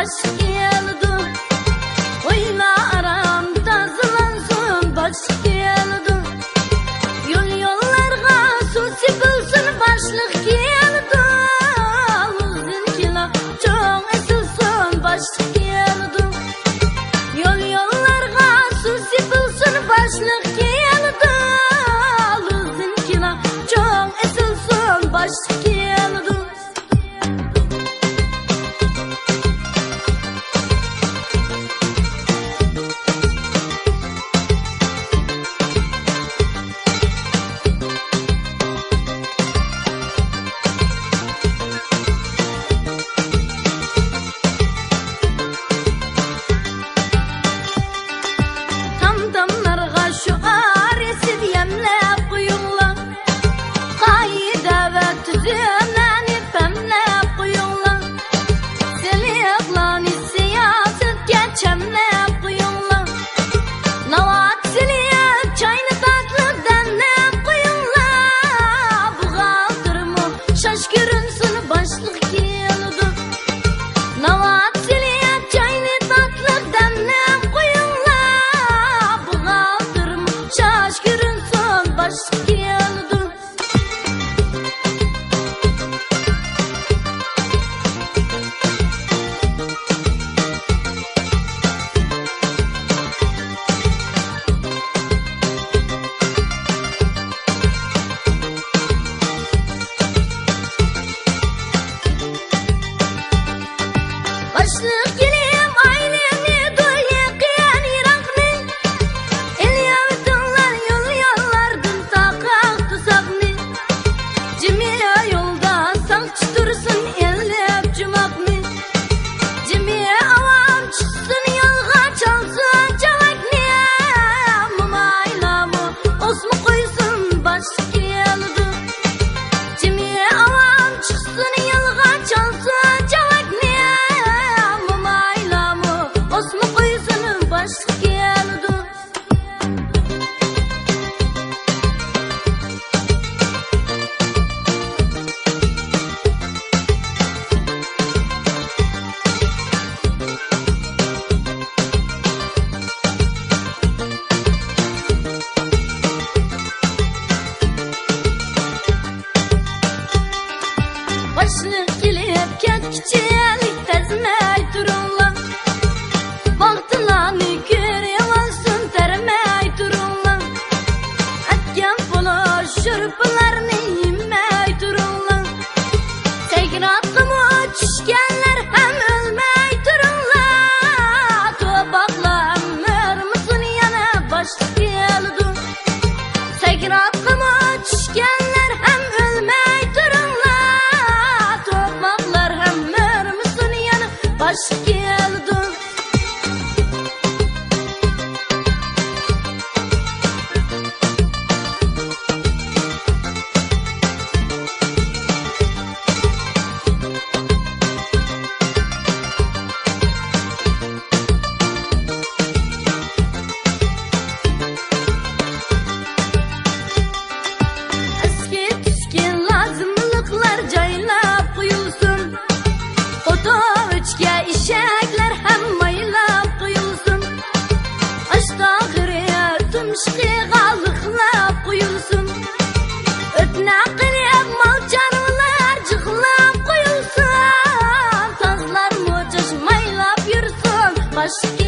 başlık geldi. Oyla aram tazılansın başlık geldi. Yollarga su sipilsin başlık geldi. Uzun kila çok esilsin başlık geldi. Yollarga su sipilsin başlık geldi. Uzun kila çok esilsin başlık geldi. Damlarga şu aresi diyemlep koyunlar. Kaide ve tüzümlerini femlep koyunlar. Seliklani siyaset geçemlep koyunlar. Navat siliyep çayını tatlı demlep koyunlar. Bu kaldırımı şaşkırınsın başlık geldi. Navat siliyep çayını tatlı demlep koyunlar. Şaşkırınsın başlık geldi. Başlık geleyim aynını duy yıkayan İrak'ını. El yavutunlar yollardan takak tuzakını. Cimiye yolda sakçı dursun ellep cumakını. Cimiye avam çıksın yolga çalsın çalakını. Mumayla mı osmu koysun başlık geldi. Cimiye avam çıksın yolga çalsın çalakını. Mumayla mı osmu koysun başlık geldi. Başlık gelip ketkçilik tezmey durunla. Vaktılarını görüyorsun termey durunla. Etken pula şuruplarını yemey durunla. Tegratımı çüşkenler hem ölmey durunla. Tobakla ömür müsün yana başlık geldi. Tegratımı çüşkenler hem ölmey durunla. Topmaklar hem ömür müsün yana başlık geldi. Eski tüskin lazımlıklar caylap koyulsun. Otoçke işekler hem maylap koyulsun. Aşta gırıya tümşki kalıklap koyulsun. Ötne kırıp malcanlar cıklap koyulsun. Tazlar mı çeşmaylap yürüsün başlık